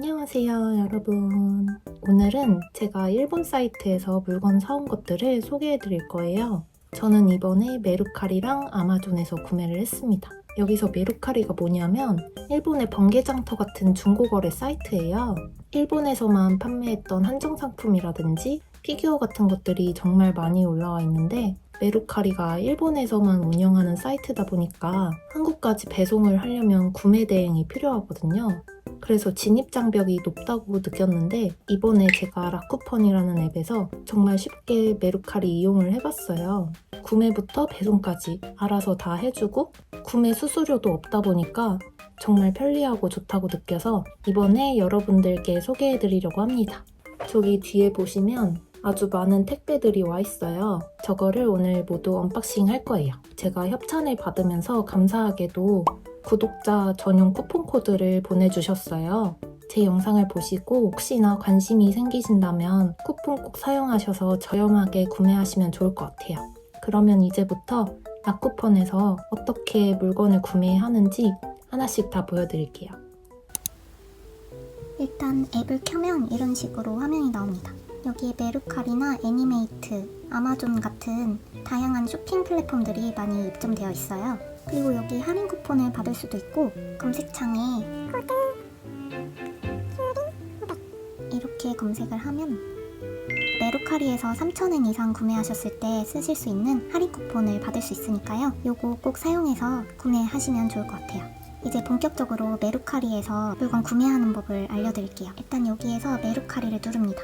안녕하세요 여러분. 오늘은 제가 일본 사이트에서 물건 사온 것들을 소개해 드릴 거예요. 저는 이번에 메루카리랑 아마존에서 구매를 했습니다. 여기서 메루카리가 뭐냐면 일본의 번개장터 같은 중고거래 사이트예요. 일본에서만 판매했던 한정 상품이라든지 피규어 같은 것들이 정말 많이 올라와 있는데 메루카리가 일본에서만 운영하는 사이트다 보니까 한국까지 배송을 하려면 구매 대행이 필요하거든요. 그래서 진입 장벽이 높다고 느꼈는데 이번에 제가 라쿠펀이라는 앱에서 정말 쉽게 메루카리 이용을 해봤어요. 구매부터 배송까지 알아서 다 해주고 구매 수수료도 없다 보니까 정말 편리하고 좋다고 느껴서 이번에 여러분들께 소개해드리려고 합니다. 저기 뒤에 보시면 아주 많은 택배들이 와 있어요. 저거를 오늘 모두 언박싱 할 거예요. 제가 협찬을 받으면서 감사하게도 구독자 전용 쿠폰 코드를 보내주셨어요. 제 영상을 보시고 혹시나 관심이 생기신다면 쿠폰 꼭 사용하셔서 저렴하게 구매하시면 좋을 것 같아요. 그러면 이제부터 라쿠펀에서 어떻게 물건을 구매하는지 하나씩 다 보여드릴게요. 일단 앱을 켜면 이런 식으로 화면이 나옵니다. 여기에 메루카리나 애니메이트, 아마존 같은 다양한 쇼핑 플랫폼들이 많이 입점되어 있어요. 그리고 여기 할인 쿠폰을 받을 수도 있고 검색창에 이렇게 검색을 하면 메루카리에서 3,000엔 이상 구매하셨을 때 쓰실 수 있는 할인 쿠폰을 받을 수 있으니까요. 요거 꼭 사용해서 구매하시면 좋을 것 같아요. 이제 본격적으로 메루카리에서 물건 구매하는 법을 알려드릴게요. 일단 여기에서 메루카리를 누릅니다.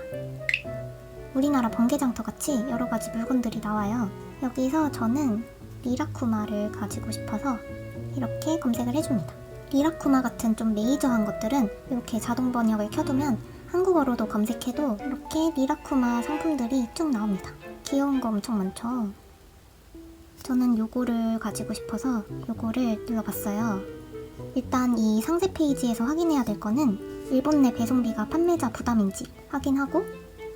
우리나라 번개장터 같이 여러가지 물건들이 나와요. 여기서 저는 리라쿠마를 가지고 싶어서 이렇게 검색을 해줍니다. 리라쿠마 같은 좀 메이저한 것들은 이렇게 자동 번역을 켜두면 한국어로도 검색해도 이렇게 리라쿠마 상품들이 쭉 나옵니다. 귀여운 거 엄청 많죠? 저는 요거를 가지고 싶어서 요거를 눌러봤어요. 일단 이 상세 페이지에서 확인해야 될 거는 일본 내 배송비가 판매자 부담인지 확인하고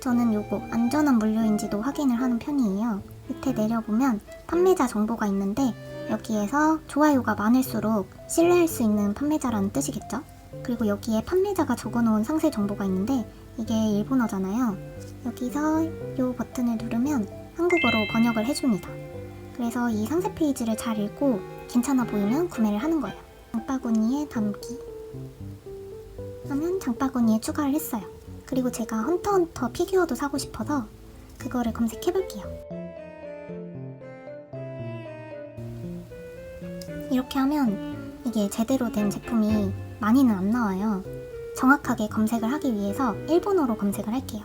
저는 요거 안전한 물류인지도 확인을 하는 편이에요. 밑에 내려보면 판매자 정보가 있는데 여기에서 좋아요가 많을수록 신뢰할 수 있는 판매자라는 뜻이겠죠? 그리고 여기에 판매자가 적어놓은 상세 정보가 있는데 이게 일본어잖아요. 여기서 이 버튼을 누르면 한국어로 번역을 해줍니다. 그래서 이 상세 페이지를 잘 읽고 괜찮아 보이면 구매를 하는 거예요. 장바구니에 담기 하면 장바구니에 추가를 했어요. 그리고 제가 헌터헌터 피규어도 사고 싶어서 그거를 검색해볼게요. 이렇게 하면 이게 제대로 된 제품이 많이는 안 나와요. 정확하게 검색을 하기 위해서 일본어로 검색을 할게요.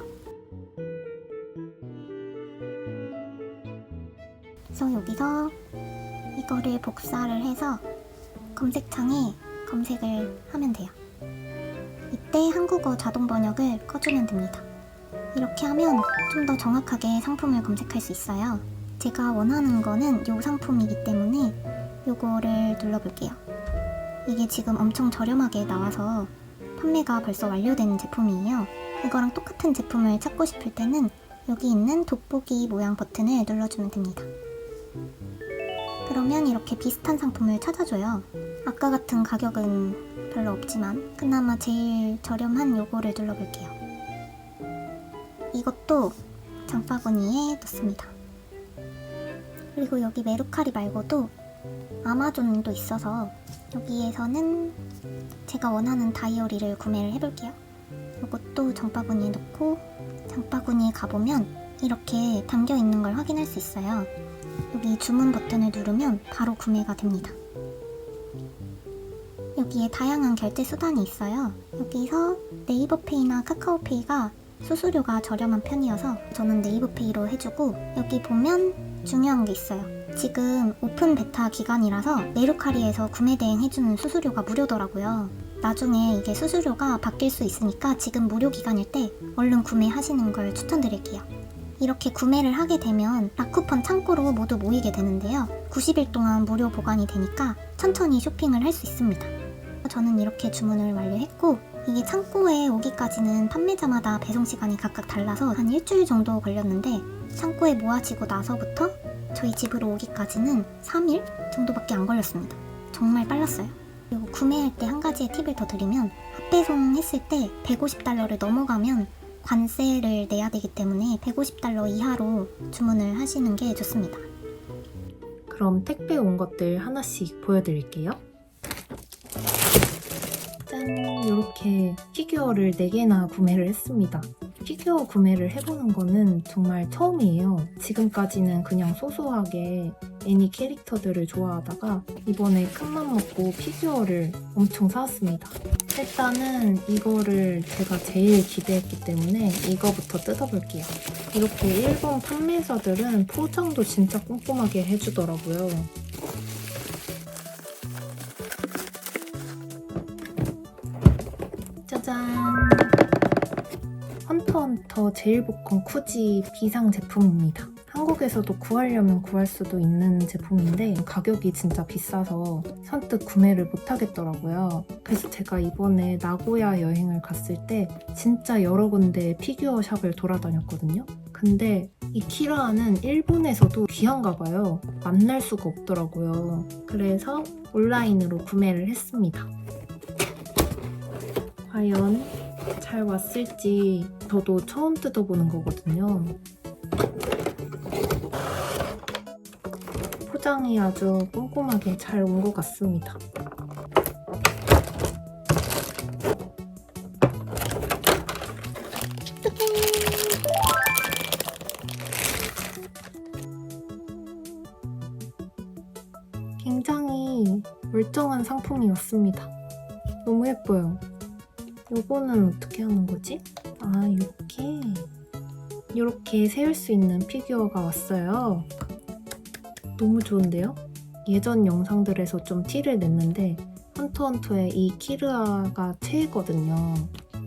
그래서 여기서 이거를 복사를 해서 검색창에 검색을 하면 돼요. 이때 한국어 자동 번역을 꺼주면 됩니다. 이렇게 하면 좀 더 정확하게 상품을 검색할 수 있어요. 제가 원하는 거는 이 상품이기 때문에 이거를 눌러볼게요. 이게 지금 엄청 저렴하게 나와서 판매가 벌써 완료된 제품이에요. 이거랑 똑같은 제품을 찾고 싶을 때는 여기 있는 돋보기 모양 버튼을 눌러주면 됩니다. 그러면 이렇게 비슷한 상품을 찾아줘요. 아까 같은 가격은 별로 없지만 그나마 제일 저렴한 요거를 눌러볼게요. 이것도 장바구니에 넣습니다. 그리고 여기 메루카리 말고도 아마존도 있어서 여기에서는 제가 원하는 다이어리를 구매를 해볼게요. 이것도 장바구니에 넣고 장바구니에 가보면 이렇게 담겨있는 걸 확인할 수 있어요. 여기 주문 버튼을 누르면 바로 구매가 됩니다. 여기에 다양한 결제 수단이 있어요. 여기서 네이버페이나 카카오페이가 수수료가 저렴한 편이어서 저는 네이버페이로 해주고 여기 보면 중요한 게 있어요. 지금 오픈 베타 기간이라서 메루카리에서 구매 대행 해주는 수수료가 무료더라고요. 나중에 이게 수수료가 바뀔 수 있으니까 지금 무료 기간일 때 얼른 구매하시는 걸 추천드릴게요. 이렇게 구매를 하게 되면 라쿠펀 창고로 모두 모이게 되는데요. 90일 동안 무료 보관이 되니까 천천히 쇼핑을 할 수 있습니다. 저는 이렇게 주문을 완료했고 이게 창고에 오기까지는 판매자마다 배송 시간이 각각 달라서 한 일주일 정도 걸렸는데 창고에 모아지고 나서부터 저희 집으로 오기까지는 3일 정도밖에 안 걸렸습니다. 정말 빨랐어요. 그리고 구매할 때 한 가지의 팁을 더 드리면 택배송 했을 때 $150를 넘어가면 관세를 내야 되기 때문에 $150 이하로 주문을 하시는 게 좋습니다. 그럼 택배 온 것들 하나씩 보여드릴게요. 짠! 이렇게 피규어를 4개나 구매를 했습니다. 피규어 구매를 해보는 거는 정말 처음이에요. 지금까지는 그냥 소소하게 애니 캐릭터들을 좋아하다가 이번에 큰맘 먹고 피규어를 엄청 사왔습니다. 일단은 이거를 제가 제일 기대했기 때문에 이거부터 뜯어볼게요. 이렇게 일본 판매사들은 포장도 진짜 꼼꼼하게 해주더라고요. 짜잔! 헌터헌터 제일복권 쿠지 비상 제품입니다. 한국에서도 구하려면 구할 수도 있는 제품인데 가격이 진짜 비싸서 선뜻 구매를 못하겠더라고요. 그래서 제가 이번에 나고야 여행을 갔을 때 진짜 여러 군데 피규어 샵을 돌아다녔거든요. 근데 이 키라는 일본에서도 귀한가 봐요. 만날 수가 없더라고요. 그래서 온라인으로 구매를 했습니다. 과연 잘 왔을지 저도 처음 뜯어보는 거거든요. 포장이 아주 꼼꼼하게 잘 온 것 같습니다. 굉장히 멀쩡한 상품이 왔습니다. 너무 예뻐요. 요거는 어떻게 하는 거지? 아, 이렇게 세울 수 있는 피규어가 왔어요. 너무 좋은데요? 예전 영상들에서 좀 티를 냈는데 헌터헌터의 이 키르아가 최애거든요.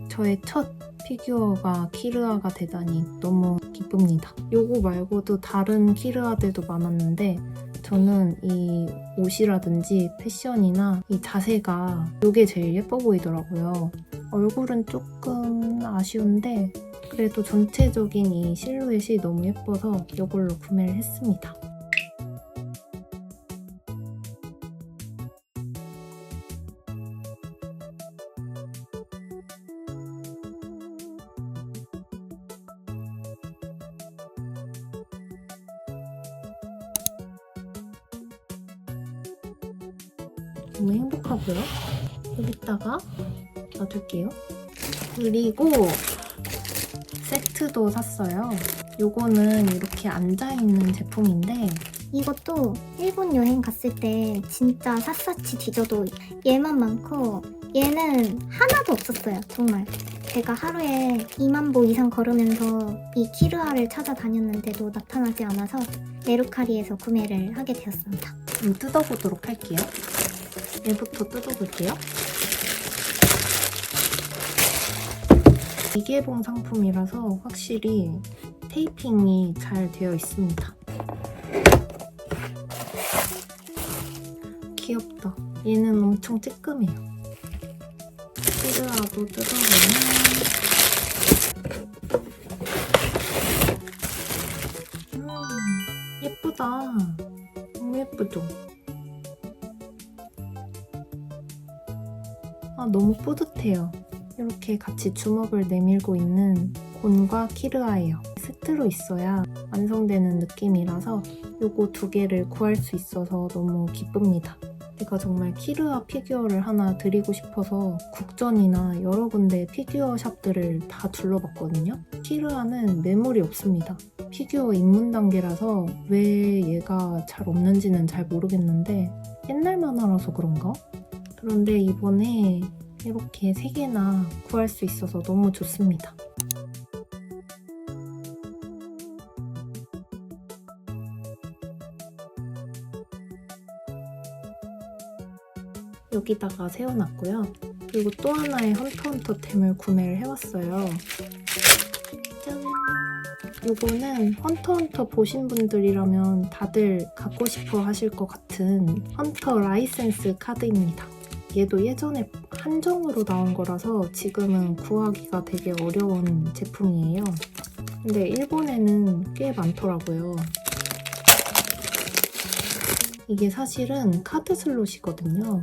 저의 첫 피규어가 키르아가 되다니 너무 기쁩니다. 요거 말고도 다른 키르아들도 많았는데 저는 이 옷이라든지 패션이나 이 자세가 요게 제일 예뻐 보이더라고요. 얼굴은 조금 아쉬운데 그래도 전체적인 이 실루엣이 너무 예뻐서 이걸로 구매를 했습니다. 너무 행복하고요. 여기다가 놔둘게요. 그리고 세트도 샀어요. 요거는 이렇게 앉아있는 제품인데 이것도 일본 여행 갔을 때 진짜 샅샅이 뒤져도 얘만 많고 얘는 하나도 없었어요. 정말. 제가 하루에 2만 보 이상 걸으면서 이 키르아를 찾아다녔는데도 나타나지 않아서 메루카리에서 구매를 하게 되었습니다. 뜯어보도록 할게요. 얘부터 뜯어볼게요. 미개봉 상품이라서 확실히 테이핑이 잘 되어 있습니다. 귀엽다. 얘는 엄청 찌끔해요. 키르아도 뜯어보면 예쁘다. 너무 예쁘죠? 아, 너무 뿌듯해요. 이렇게 같이 주먹을 내밀고 있는 곤과 키르아예요. 세트로 있어야 완성되는 느낌이라서 요거 2개를 구할 수 있어서 너무 기쁩니다. 제가 정말 키르아 피규어를 하나 드리고 싶어서 국전이나 여러 군데 피규어 샵들을 다 둘러봤거든요. 키르아는 매물이 없습니다. 피규어 입문 단계라서 왜 얘가 잘 없는지는 잘 모르겠는데 옛날 만화라서 그런가? 그런데 이번에 이렇게 3개나 구할 수 있어서 너무 좋습니다. 여기다가 세워놨고요. 그리고 또 하나의 헌터헌터템을 구매를 해왔어요. 짠! 요거는 헌터헌터 보신 분들이라면 다들 갖고 싶어 하실 것 같은 헌터 라이센스 카드입니다. 얘도 예전에 한정으로 나온 거라서 지금은 구하기가 되게 어려운 제품이에요. 근데 일본에는 꽤 많더라고요. 이게 사실은 카드 슬롯이거든요.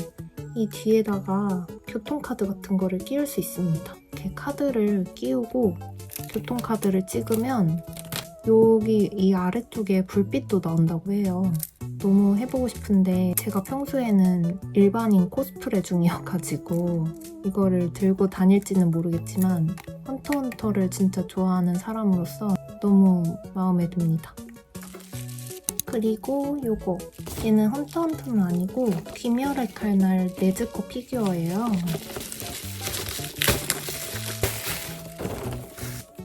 이 뒤에다가 교통카드 같은 거를 끼울 수 있습니다. 이렇게 카드를 끼우고 교통카드를 찍으면 여기 이 아래쪽에 불빛도 나온다고 해요. 너무 해보고 싶은데 제가 평소에는 일반인 코스프레 중이어가지고 이거를 들고 다닐지는 모르겠지만 헌터헌터를 진짜 좋아하는 사람으로서 너무 마음에 듭니다. 그리고 요거 얘는 헌터헌터는 아니고 귀멸의 칼날 네즈코 피규어예요.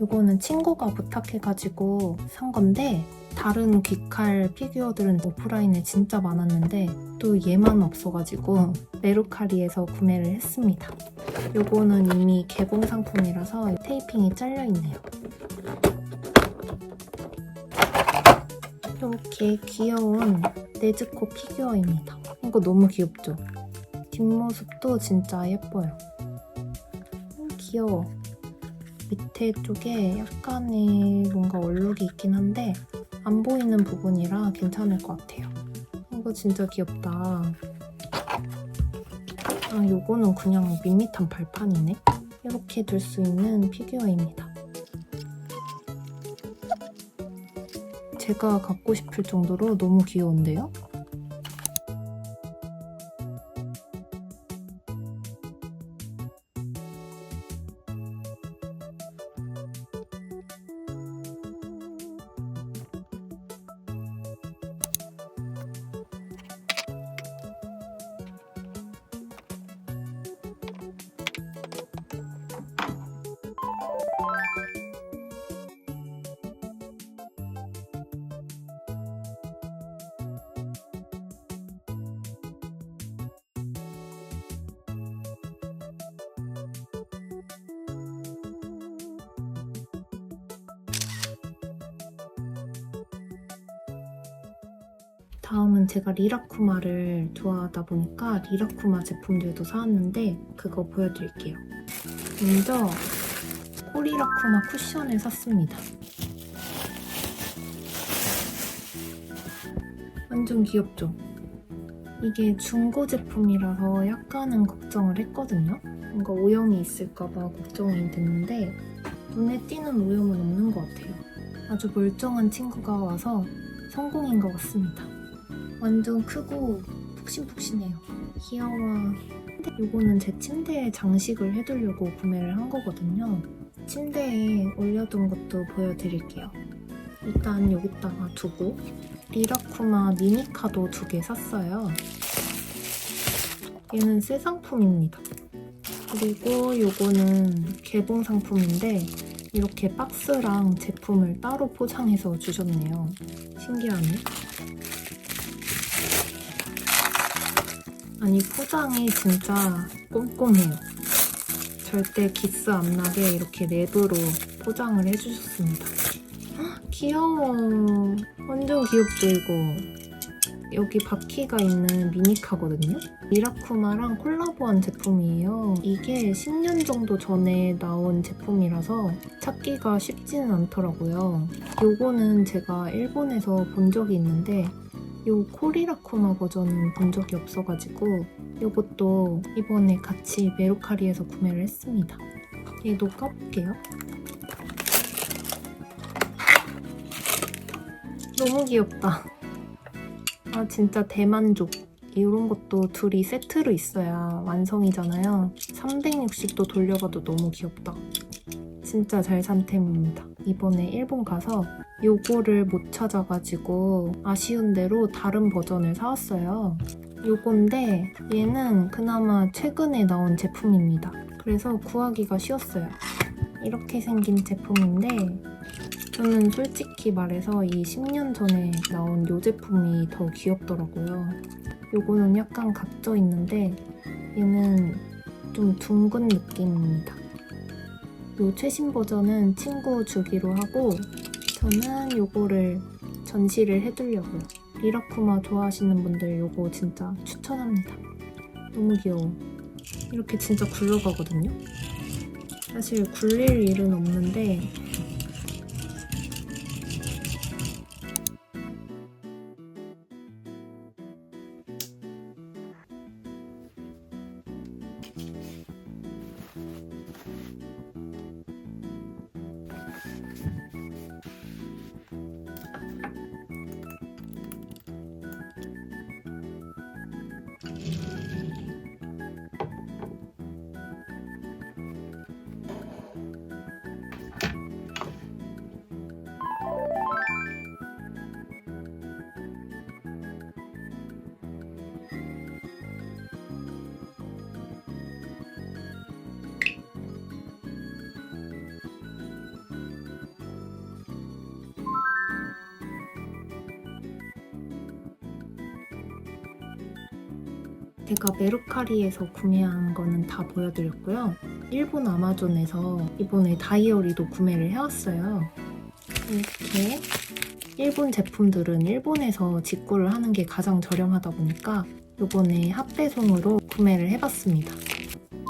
요거는 친구가 부탁해가지고 산 건데 다른 귀칼 피규어들은 오프라인에 진짜 많았는데 또 얘만 없어가지고 메루카리에서 구매를 했습니다. 요거는 이미 개봉 상품이라서 테이핑이 잘려있네요. 이렇게 귀여운 네즈코 피규어입니다. 이거 너무 귀엽죠? 뒷모습도 진짜 예뻐요. 귀여워. 밑에 쪽에 약간의 뭔가 얼룩이 있긴 한데 안 보이는 부분이라 괜찮을 것 같아요. 이거 진짜 귀엽다. 아, 요거는 그냥 밋밋한 발판이네. 이렇게 둘 수 있는 피규어입니다. 제가 갖고 싶을 정도로 너무 귀여운데요? 다음은 제가 리라쿠마를 좋아하다 보니까 리라쿠마 제품들도 사왔는데 그거 보여드릴게요. 먼저 코리라쿠마 쿠션을 샀습니다. 완전 귀엽죠? 이게 중고 제품이라서 약간은 걱정을 했거든요. 뭔가 오염이 있을까봐 걱정이 됐는데 눈에 띄는 오염은 없는 것 같아요. 아주 멀쩡한 친구가 와서 성공인 것 같습니다. 완전 크고 푹신푹신해요. 귀여워. 이거는 제 침대에 장식을 해두려고 구매를 한 거거든요. 침대에 올려둔 것도 보여드릴게요. 일단 여기다가 두고 리라쿠마 미니카도 2개 샀어요. 얘는 새 상품입니다. 그리고 요거는 개봉 상품인데 이렇게 박스랑 제품을 따로 포장해서 주셨네요. 신기하네. 아니 포장이 진짜 꼼꼼해요. 절대 기스 안 나게 이렇게 랩으로 포장을 해주셨습니다. 헉, 귀여워. 완전 귀엽죠 이거. 여기 바퀴가 있는 미니카거든요. 리라쿠마랑 콜라보한 제품이에요. 이게 10년 정도 전에 나온 제품이라서 찾기가 쉽지는 않더라고요. 요거는 제가 일본에서 본 적이 있는데 요 코리라쿠마 버전은 본 적이 없어가지고 요것도 이번에 같이 메루카리에서 구매를 했습니다. 얘도 까볼게요. 너무 귀엽다. 아 진짜 대만족. 이런 것도 둘이 세트로 있어야 완성이잖아요. 360도 돌려봐도 너무 귀엽다. 진짜 잘 산 템입니다. 이번에 일본 가서 요거를 못 찾아가지고 아쉬운 대로 다른 버전을 사왔어요. 요건데 얘는 그나마 최근에 나온 제품입니다. 그래서 구하기가 쉬웠어요. 이렇게 생긴 제품인데 저는 솔직히 말해서 이 10년 전에 나온 요 제품이 더 귀엽더라고요. 요거는 약간 각져 있는데 얘는 좀 둥근 느낌입니다. 요 최신 버전은 친구 주기로 하고 저는 요거를 전시를 해두려고요. 리라쿠마 좋아하시는 분들 요거 진짜 추천합니다. 너무 귀여워. 이렇게 진짜 굴러가거든요. 사실 굴릴 일은 없는데 제가 메루카리에서 구매한 거는 다 보여드렸고요. 일본 아마존에서 이번에 다이어리도 구매를 해왔어요. 이렇게 일본 제품들은 일본에서 직구를 하는 게 가장 저렴하다 보니까 이번에 합배송으로 구매를 해봤습니다.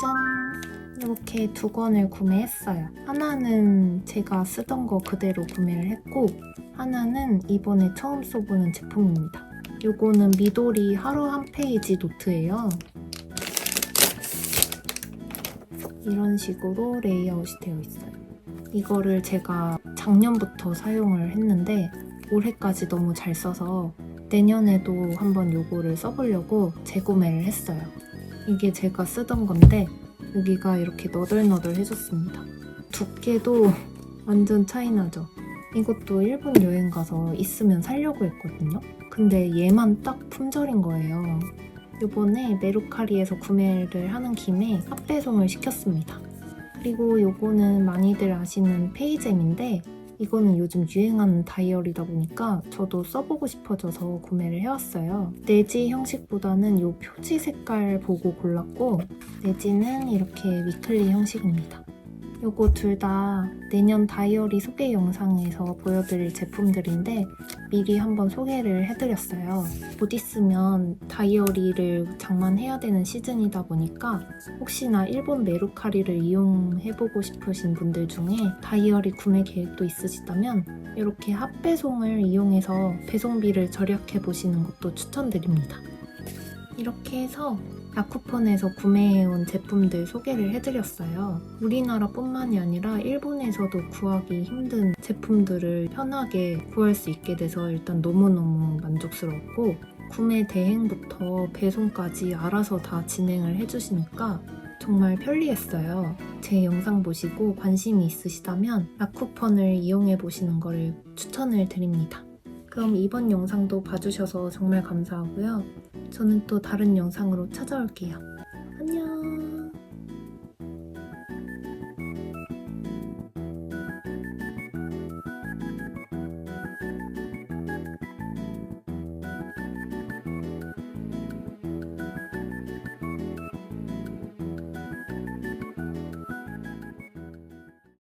짠! 이렇게 2권을 구매했어요. 하나는 제가 쓰던 거 그대로 구매를 했고 하나는 이번에 처음 써보는 제품입니다. 요거는 미도리 하루 한 페이지 노트예요. 이런 식으로 레이아웃이 되어 있어요. 이거를 제가 작년부터 사용을 했는데 올해까지 너무 잘 써서 내년에도 한번 요거를 써보려고 재구매를 했어요. 이게 제가 쓰던 건데 여기가 이렇게 너덜너덜해졌습니다. 두께도 완전 차이나죠? 이것도 일본 여행 가서 있으면 사려고 했거든요. 근데 얘만 딱 품절인 거예요. 요번에 메루카리에서 구매를 하는 김에 합배송을 시켰습니다. 그리고 요거는 많이들 아시는 페이젬인데 이거는 요즘 유행하는 다이어리다 보니까 저도 써보고 싶어져서 구매를 해왔어요. 내지 형식보다는 요 표지 색깔 보고 골랐고 내지는 이렇게 위클리 형식입니다. 요거 둘 다 내년 다이어리 소개 영상에서 보여드릴 제품들인데 미리 한번 소개를 해드렸어요. 곧 있으면 다이어리를 장만해야 되는 시즌이다 보니까 혹시나 일본 메루카리를 이용해보고 싶으신 분들 중에 다이어리 구매 계획도 있으시다면 이렇게 합배송을 이용해서 배송비를 절약해보시는 것도 추천드립니다. 이렇게 해서 라쿠펀에서 구매해온 제품들 소개를 해드렸어요. 우리나라뿐만이 아니라 일본에서도 구하기 힘든 제품들을 편하게 구할 수 있게 돼서 일단 너무너무 만족스러웠고 구매 대행부터 배송까지 알아서 다 진행을 해주시니까 정말 편리했어요. 제 영상 보시고 관심이 있으시다면 라쿠펀을 이용해보시는 걸 추천을 드립니다. 그럼 이번 영상도 봐주셔서 정말 감사하고요. 저는 또 다른 영상으로 찾아올게요. 안녕!